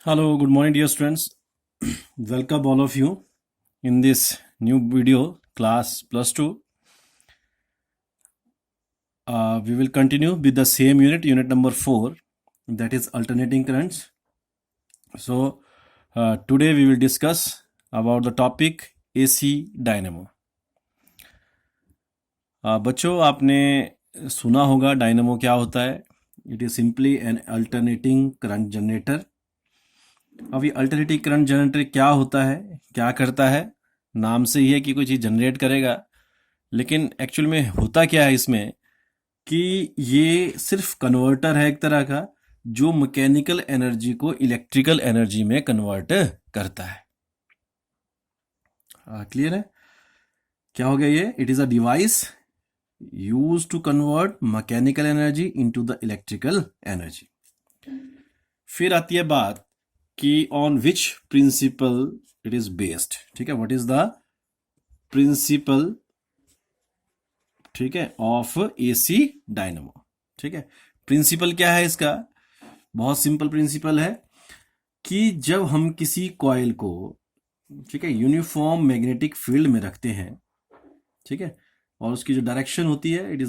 Hello, good morning, dear students. Welcome all of you in this new video, class plus 2. We will continue with the same unit number 4, that is alternating currents. So, today we will discuss about the topic AC dynamo. बच्चों, आपने सुना होगा dynamo क्या होता है. It is simply N alternating current generator. अब ये alternative current generator क्या होता है, क्या करता है? नाम से ही है कि कोई चीज़ जनरेट करेगा, लेकिन एक्चुअल में होता क्या है इसमें कि ये सिर्फ कन्वर्टर है एक तरह का, जो मैकेनिकल एनर्जी को इलेक्ट्रिकल एनर्जी में कन्वर्ट करता है. क्लियर है? क्या हो गया ये? It is a device use to convert mechanical energy into the electrical energy. फिर आती है बात कि on which principle it is based. ठीक है, व्हाट इज द प्रिंसिपल, ठीक है, ऑफ एसी डायनामो. ठीक है, प्रिंसिपल क्या है इसका? बहुत सिंपल प्रिंसिपल है कि जब हम किसी कॉइल को, ठीक है, यूनिफॉर्म मैग्नेटिक फील्ड में रखते हैं, ठीक है, और उसकी जो डायरेक्शन होती है it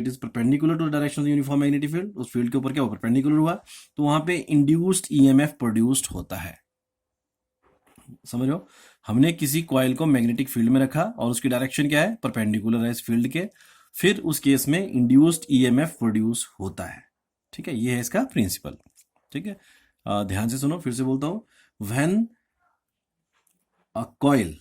is perpendicular to the direction of uniform magnetic field. उस फील्ड के ऊपर क्या, वो परपेंडिकुलर हुआ, तो वहां पे इंड्यूस्ड ईएमएफ प्रोड्यूस्ड होता है. समझ लो, हमने किसी कॉइल को मैग्नेटिक फील्ड में रखा और उसकी डायरेक्शन क्या है, परपेंडिकुलर है इस फील्ड के. फिर उस केस में इंड्यूस्ड ईएमएफ प्रोड्यूस होता है. ठीक है, ये है इसका प्रिंसिपल. ठीक है, ध्यान से सुनो, फिर से बोलता हूं. When a coil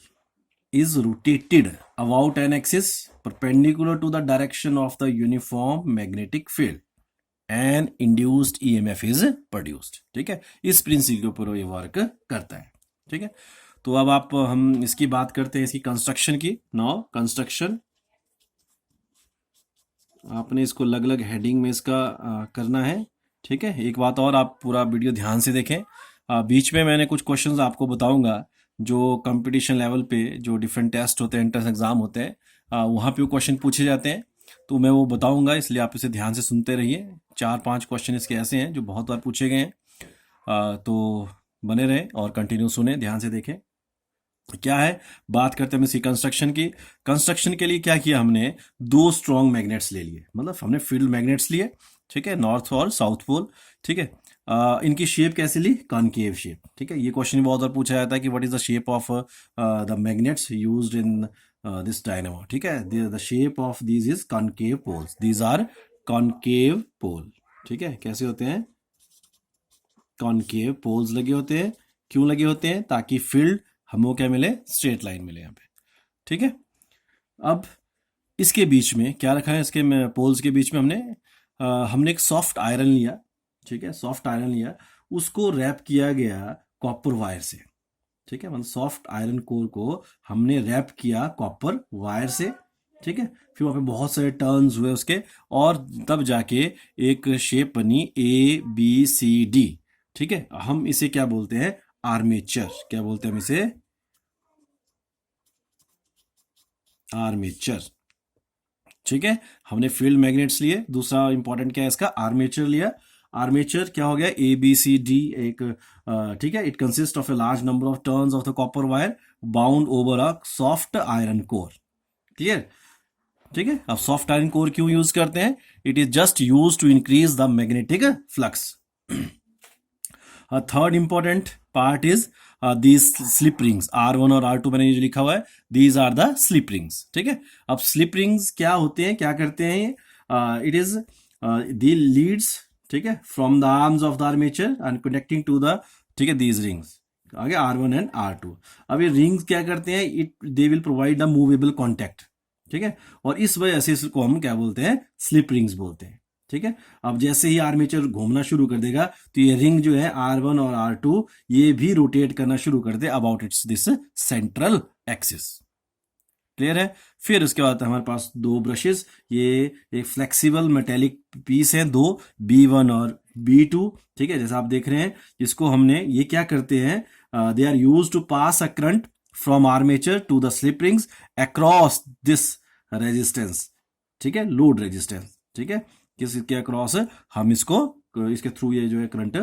is rotated about an axis perpendicular to the direction of the uniform magnetic field and induced EMF is produced. ठीक है, इस प्रिंसिपल के ऊपर ये वर्क करता है. ठीक है, तो अब हम इसकी बात करते हैं, इसकी कंस्ट्रक्शन की. नाउ कंस्ट्रक्शन, आपने इसको अलग अलग हेडिंग में इसका करना है. ठीक है, एक बात और, आप पूरा वीडियो ध्यान से देखें. बीच में मैंने कुछ क्वेश्चंस आपको बताऊंगा जो कंपटीशन लेवल पे जो डिफरेंट टेस्ट होते हैं, एंट्रेंस एग्जाम होते हैं, वहाँ पे वो क्वेश्चन पूछे जाते हैं, तो मैं वो बताऊंगा, इसलिए आप इसे ध्यान से सुनते रहिए. 4-5 क्वेश्चन इसके ऐसे हैं जो बहुत बार पूछे गए हैं, तो बने रहें और कंटिन्यू सुने, ध्यान से देखें. क्या है, बात करते हैं हम इसकी कंस्ट्रक्शन की. कंस्ट्रक्शन के लिए क्या किया हमने, 2 स्ट्रॉन्ग मैग्नेट्स ले लिए, मतलब हमने फील्ड मैग्नेट्स लिए. ठीक है, नॉर्थ और साउथ पोल. ठीक है, इनकी शेप कैसे ली, कॉनकेव शेप. ठीक है, ये क्वेश्चन बहुत बार पूछा जाता है कि what is the shape of the magnets used in this dynamo. ठीक है, the shape of these is concave poles. These are concave pole. ठीक है, कैसे होते हैं, कॉनकेव पोल्स लगे होते हैं. क्यों लगे होते हैं? ताकि फील्ड हमको क्या मिले, स्ट्रेट लाइन मिले यहाँ पे. ठीक है, अब इसके बीच में क्या रखा है, इसके पोल्स के बीच में हमने एक सॉफ्ट आयरन लिया. ठीक है, सॉफ्ट आयरन लिया, उसको रैप किया गया कॉपर वायर से. ठीक है, मतलब सॉफ्ट आयरन कोर को हमने रैप किया कॉपर वायर से. ठीक है, फिर वहां पे बहुत सारे टर्न्स हुए उसके, और तब जाके एक शेप बनी ABCD. ठीक है, हम इसे क्या बोलते हैं, आर्मेचर. क्या बोलते हैं हम इसे, आर्मेचर. ठीक है, हमने फील्ड मैग्नेट्स लिए. दूसरा इंपॉर्टेंट क्या है इसका, आर्मेचर लिया. आर्मेचर क्या हो गया, ABCD एक, ठीक है, it consist of a large number of turns of the copper wire bound over a soft iron core. Clear? ठीक है, अब सॉफ्ट आयरन कोर क्यों यूज करते हैं, it is just use to increase the magnetic flux. Third important part is these slip rings, R1 और R2 मैंने जो लिखा हुआ है, these are the slip rings. ठीक है, अब स्लिप रिंग्स क्या होते हैं, क्या करते हैं ये, इट इज दी लीड्स, ठीक है, from the arms of the armature and connecting to the, ठीक है, दीज रिंग्स. आगे R1 एंड R2. अब ये रिंग्स क्या करते हैं, they will provide a movable contact. ठीक है, और इस वजह से इसको हम क्या बोलते हैं, स्लिप रिंग्स बोलते हैं. ठीक है, अब जैसे ही आर्मेचर घूमना शुरू कर देगा तो ये रिंग जो है R1 और R2 ये भी रोटेट करना शुरू कर दे about it's this central axis. Clear है? फिर उसके बाद हमारे पास 2 ब्रशेस, ये एक फ्लेक्सिबल मेटेलिक पीस है, 2 B1 और B2. ठीक है, जैसा आप देख रहे हैं, इसको हमने, ये क्या करते हैं, they are use to pass a current from armature to the slip rings across this resistance. ठीक है, लोड रेजिस्टेंस. ठीक है, किसके अक्रॉस हम इसको, इसके थ्रू ये जो है करंट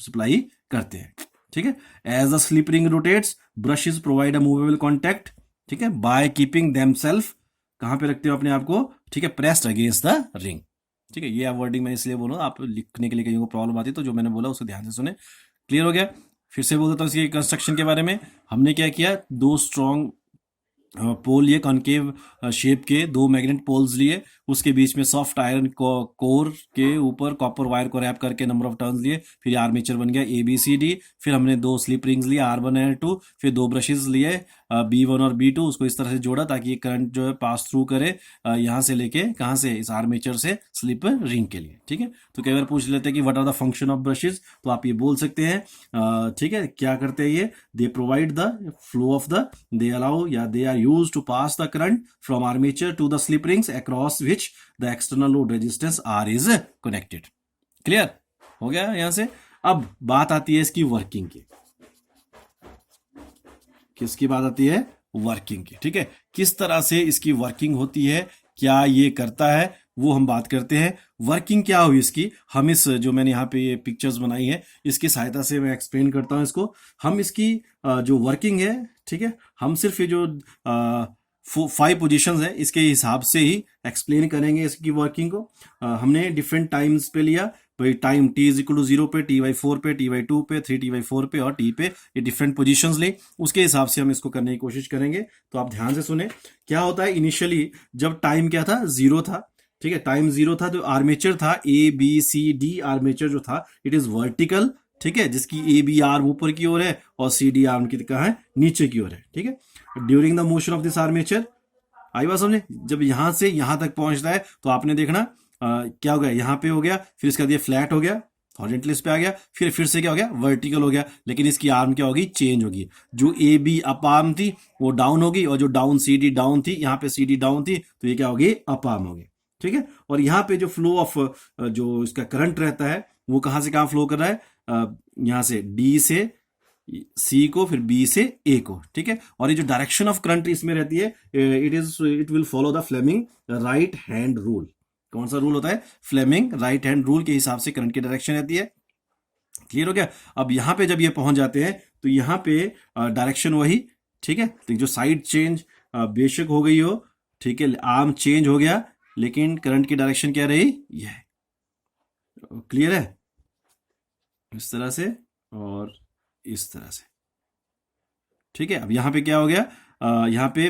सप्लाई करते हैं. ठीक है। As the slip ring rotates brushes provide a movable contact, ठीक है, बाय कीपिंग देम सेल्फ, कहां पे रखते हो अपने आप को, ठीक है, प्रेस्ड अगेंस्ट द रिंग। ठीक है, ये वर्डिंग मैं इसलिए बोल रहा हूँ, आप लिखने के लिए कहीं को प्रॉब्लम आती है तो जो मैंने बोला उसको ध्यान से सुने। क्लियर हो गया? फिर से बोल देता हूँ इसके कंस्ट्रक्शन के बारे में। हमने क्या किया, दो स्ट्रॉन्ग पोल लिए कॉनकेव शेप के, दो मैग्नेट पोल्स लिए, उसके बीच में सॉफ्ट आयरन कोर के ऊपर कॉपर वायर को रैप करके नंबर ऑफ टर्न्स लिए, फिर आर्मेचर बन गया ABCD। फिर हमने दो स्लिप रिंग्स लिए R1 और R2, फिर दो ब्रशेस लिए B1 और B2, उसको इस तरह से जोड़ा ताकि ये करंट जो है पास थ्रू करे यहाँ से लेके कहाँ से, इस आर्मेचर से स्लिप रिंग के लिए। ठीक है, तो कई बार पूछ लेते हैं कि what are the function of brushes, तो आप ये बोल सकते हैं, ठीक है, क्या करते हैं ये, they provide the flow of the, they allow या they are used to pass the current from armature to the slip rings across which the external load resistance R is connected. Clear हो गया यहां से? अब बात आती है इसकी वर्किंग की। किसकी बात आती है? वर्किंग की। ठीक है, किस तरह से इसकी वर्किंग होती है, क्या ये करता है, वो हम बात करते हैं। वर्किंग क्या हुई इसकी, हम इस जो मैंने यहाँ पे ये पिक्चर्स बनाई है इसकी सहायता से मैं एक्सप्लेन करता हूँ इसको। हम इसकी जो वर्किंग है, ठीक है, हम सिर्फ ये जो 5 पोजीशंस है इसके हिसाब से ही एक्सप्लेन करेंगे इसकी वर्किंग को। हमने डिफरेंट टाइम्स पे लिया भाई, time t is equal to 0 पे, T/4 पे, T/2 पे, 3T/4 पे और T पे, ये डिफरेंट पोजीशंस ले, उसके हिसाब से हम इसको करने की कोशिश करेंगे। तो आप ध्यान से सुने क्या होता है। इनिशियली जब टाइम क्या था, 0 था, ठीक है, टाइम 0 था, तो आर्मेचर था ABCD, आर्मेचर जो था इट इज वर्टिकल, ठीक है, जिसकी AB आर्म ऊपर की ओर है और CD आर्म की कहाँ है, नीचे की ओर है। ठीक है, during the motion of this armature, आई बात समझे, जब यहां से यहां तक पहुंचता है तो आपने देखना क्या हो गया, यहां पे हो गया, फिर इसका ये फ्लैट हो गया, हॉरिजॉन्टल इस पे आ गया, फिर से क्या हो गया, वर्टिकल हो गया, लेकिन इसकी आर्म क्या होगी, चेंज होगी। जो AB अप आर्म थी वो डाउन होगी, और जो डाउन CD डाउन थी, यहाँ पे CD डाउन थी, तो ये क्या होगी, अप आर्म होगी। ठीक है, और यहाँ पे जो फ्लो ऑफ जो इसका करंट रहता है वो कहां से कहां फ्लो कर रहा है, यहां से D से C को, फिर B से A को। ठीक है, और ये जो डायरेक्शन ऑफ करंट इसमें रहती है, it will follow the Fleming right hand rule. कौन सा रूल होता है, फ्लेमिंग राइट हैंड रूल के हिसाब से करंट की डायरेक्शन रहती है। क्लियर हो गया? अब यहां पे जब ये पहुंच जाते हैं तो यहां पे डायरेक्शन वही, ठीक है, तो जो साइड चेंज बेशक हो गई हो, ठीक है, आर्म चेंज हो गया, लेकिन करंट की डायरेक्शन क्या रही, यह क्लियर है, इस तरह से और इस तरह से। ठीक है, अब यहां पे क्या हो गया, यहां पे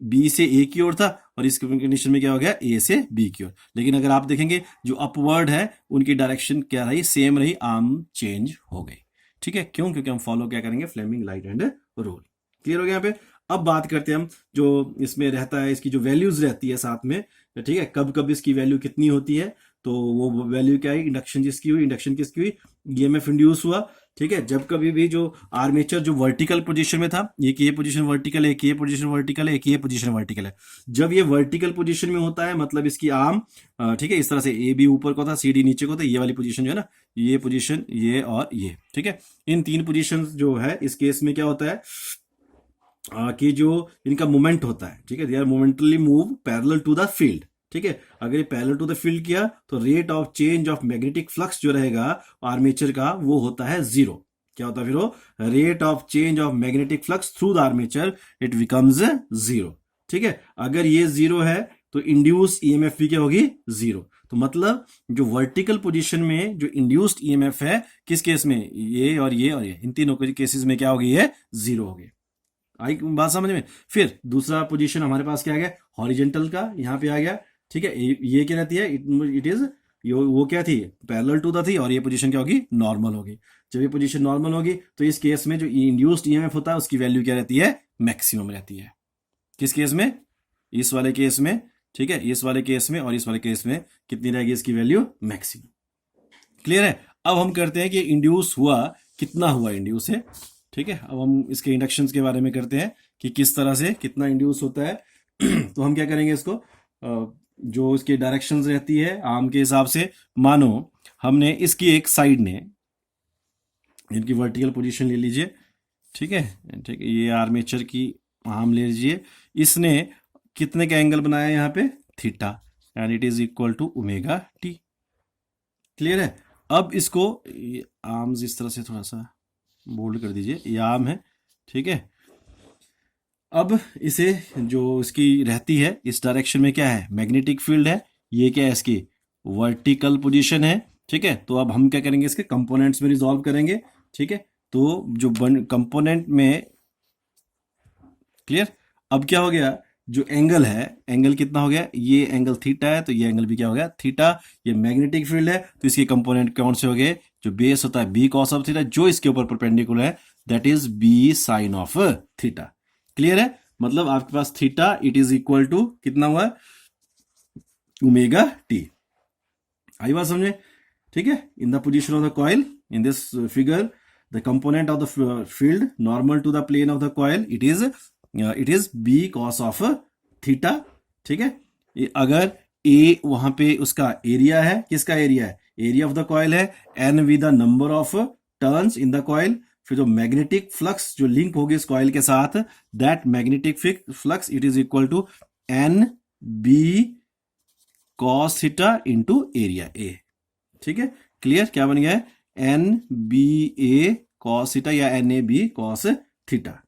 B से A की ओर था, और इस कंडीशन में क्या हो गया, A से B की ओर। लेकिन अगर आप देखेंगे जो अपवर्ड है उनकी डायरेक्शन क्या रही, सेम रही, आर्म चेंज हो गई। ठीक है, क्यों, क्योंकि हम फॉलो क्या करेंगे, Fleming right hand rule. Clear हो गया यहाँ पे? अब बात करते हैं हम जो इसमें रहता है, इसकी जो वैल्यूज रहती है साथ में, ठीक है, कब कब इसकी वैल्यू कितनी होती है, तो वो वैल्यू क्या है, इंडक्शन जिसकी हुई, इंडक्शन किसकी हुई, EMF इंड्यूस हुआ। ठीक है, जब कभी भी जो आर्मेचर जो वर्टिकल पोजीशन में था, एक ये पोजीशन वर्टिकल है, एक ये पोजीशन वर्टिकल है, एक ये पोजीशन वर्टिकल है, जब ये वर्टिकल पोजीशन में होता है मतलब इसकी आर्म, ठीक है, इस तरह से AB ऊपर को था, CD नीचे को था, ये वाली पोजीशन जो है ना, ये पोजीशन, ये और ये, ठीक है, इन 3 पोजीशन जो है इस केस में क्या होता है कि जो इनका मोमेंट होता है, ठीक है, they are momently move parallel to the field. ठीक है, अगर ये पैरेलल टू द फील्ड किया तो rate of change of magnetic flux जो रहेगा आर्मेचर का वो होता है 0। क्या होता है फिर वो, rate of change of magnetic flux through the armature it becomes 0। ठीक है, अगर ये 0 है तो इंड्यूस EMF भी क्या होगी, 0। तो मतलब जो वर्टिकल पोजीशन में जो इंड्यूस्ड EMF है, किस केस में, ये और ये और ये, इन तीनों केसेस में क्या होगी, ये 0 होगी। आई बात समझ में? फिर दूसरा पोजीशन हमारे पास क्या आ गया, हॉरिजेंटल का, यहाँ पे आ गया। ठीक है, ये क्या रहती है, इट इज, वो क्या थी, पैरेलल टू द थी, और ये पोजीशन क्या होगी, नॉर्मल होगी। जब ये पोजीशन नॉर्मल होगी तो इस केस में जो इंड्यूस्ड EMF होता है उसकी वैल्यू क्या रहती है, मैक्सिमम रहती है। किस केस में, इस वाले केस में। ठीक है, इस वाले केस में और इस वाले केस में कितनी रहेगी इसकी वैल्यू, मैक्सिमम। क्लियर है? अब हम करते हैं कि इंड्यूस हुआ, कितना हुआ इंड्यूस है। ठीक है, अब हम इसके इंडक्शंस के बारे में करते हैं कि किस तरह से कितना इंड्यूस होता है। तो हम क्या करेंगे इसको, जो इसकी डायरेक्शंस रहती है आर्म के हिसाब से, मानो हमने इसकी एक साइड ने, इनकी वर्टिकल पोजीशन ले लीजिए, ठीक है, ठीक है, ये आर्मेचर की आर्म ले लीजिए, इसने कितने का एंगल बनाया यहाँ पे, theta, and it is equal to omega t. Clear है? अब इसको आर्म्स इस तरह से थोड़ा सा बोल्ड कर दीजिए, ये आर्म है, ठीक है। अब इसे जो इसकी रहती है इस डायरेक्शन में क्या है, मैग्नेटिक फील्ड है, ये क्या है इसकी वर्टिकल पोजीशन है, ठीक है। तो अब हम क्या करेंगे, इसके कंपोनेंट्स में रिजॉल्व करेंगे, ठीक है। तो जो कंपोनेंट में, क्लियर। अब क्या हो गया, जो एंगल है, एंगल कितना हो गया, ये एंगल थीटा है, तो ये एंगल भी क्या हो गया थीटा। ये मैग्नेटिक फील्ड है, तो इसके कंपोनेंट कौन से हो गए, जो बेस होता है बी कॉस ऑफ थीटा, जो इसके ऊपर परपेंडिकुलर है that is B sine of theta. Clear है, मतलब आपके पास theta it is equal to कितना हुआ, ओमेगा टी। आई बात समझे, ठीक है। In the position of the coil in this figure, the component of the field normal to the plane of the coil it is B cos of theta, ठीक है। अगर ए वहां पे उसका एरिया है, किसका एरिया है, एरिया ऑफ द कॉइल है, N with the number of turns in the coil, फिर जो मैग्नेटिक फ्लक्स जो लिंक होगी इस कॉइल के साथ, that magnetic flux it is equal to N B cos theta into area A, ठीक है। क्लियर, क्या बन गया है, N B A cos theta या N A B cos theta.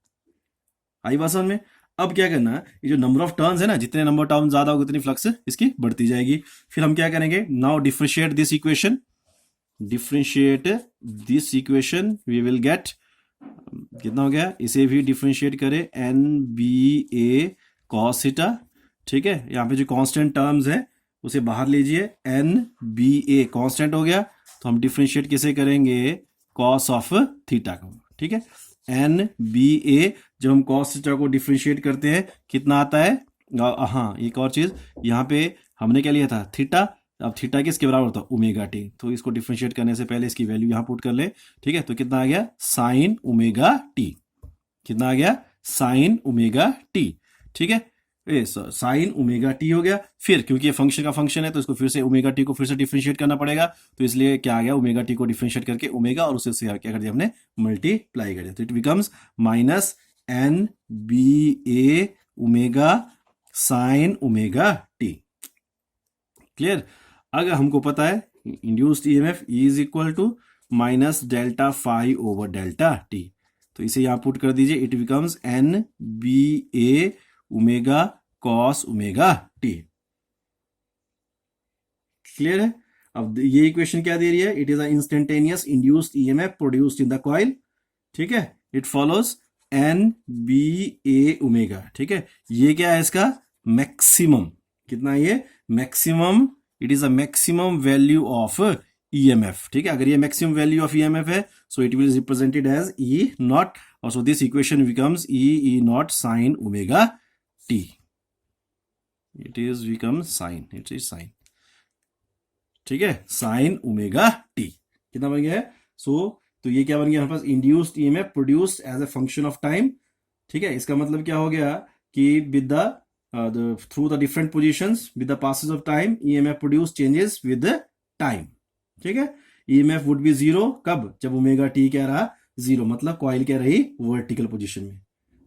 आई बात समझ में। अब क्या करना, ये जो नंबर ऑफ टर्न्स है ना, जितने नंबर टर्न ज्यादा होगा उतनी फ्लक्स इसकी बढ़ती जाएगी। फिर हम क्या करेंगे, now differentiate this equation, we will get कितना हो गया, इसे भी डिफरेंशिएट करें, N B A cos theta, ठीक है। यहाँ पे जो कांस्टेंट टर्म्स है उसे बाहर लीजिए, एन बी ए कांस्टेंट हो गया, तो हम डिफरेंशिएट किसे करेंगे, कॉस ऑफ थीटा को, ठीक है। एन बी ए, जब हम कॉस थीटा को डिफरेंशिएट करते हैं कितना आता है, हाँ एक और चीज, यहाँ पे हमने क्या लिया था थीटा, अब थीटा किसके बराबर होता है, ओमेगा टी, तो इसको डिफरेंशिएट करने से पहले इसकी वैल्यू यहाँ पुट कर ले, ठीक है। तो कितना आ गया, साइन ओमेगा टी, कितना आ गया, साइन ओमेगा टी, ठीक है। साइन ओमेगा टी हो गया। फिर क्योंकि ये फंक्शन का फंक्शन है तो इसको फिर से ओमेगा टी को फिर से डिफरेंशिएट करना पड़ेगा, तो इसलिए क्या आ गया, ओमेगा टी को डिफरेंशिएट करके ओमेगा और उससे क्या कर दिया हमने, मल्टीप्लाई कर दिया, तो it becomes minus N B A omega sine omega t. Clear. अगर हमको पता है induced EMF is equal to minus delta phi over delta t, तो इसे यहां पुट कर दीजिए, it becomes N B A omega cos omega t. Clear है। अब ये इक्वेशन क्या दे रही है, it is a instantaneous induced EMF produced in the coil, ठीक है। It follows N B A omega, ठीक है। ये क्या है इसका मैक्सिमम, कितना ये maximum, it is a maximum value of EMF, ठीक है। अगर ये मैक्सिमम वैल्यू ऑफ ईएमएफ है so it will represented as E naught, और so this equation becomes E naught sine omega t, it is become sine, it is sine, ठीक है, sign omega T. कितना बन गया है, तो ये क्या बन गया हमारे पास, induced EMF produced as a function of time, ठीक है। इसका मतलब क्या हो गया कि with the through the different positions with the passes of time EMF produce changes with time, ठीक है। ईएमएफ वुड बी जीरो कब, जब ओमेगा टी क्या रहा, जीरो, मतलब कॉइल क्या रही, वर्टिकल पोजीशन में,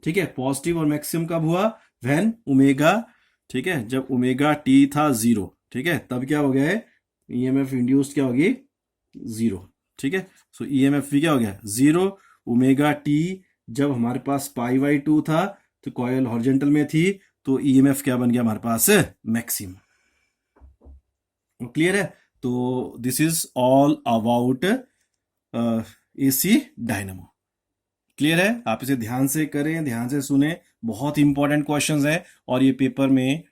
ठीक है। पॉजिटिव और मैक्सिमम कब हुआ, व्हेन ओमेगा, ठीक है, जब ओमेगा टी था जीरो, ठीक है, तब क्या हो गया है, ईएमएफ इंड्यूस्ड क्या होगी, जीरो, ठीक है। सो ईएमएफ भी क्या हो गया, जीरो। ओमेगा टी जब हमारे पास पाई बाई 2 था तो कॉइल हॉरिजॉन्टल में थी, तो ईएमएफ क्या बन गया हमारे पास, मैक्सिमम। क्लियर है। तो this is all about AC dynamo. Clear है, आप इसे ध्यान से करें, ध्यान से सुने, बहुत इंपॉर्टेंट क्वेश्चंस है और ये पेपर में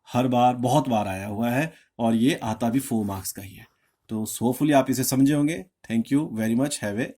हर बार बहुत बार आया हुआ है और ये आता भी 4 मार्क्स का ही है। तो होपफुली आप इसे समझे होंगे। Thank you very much, have a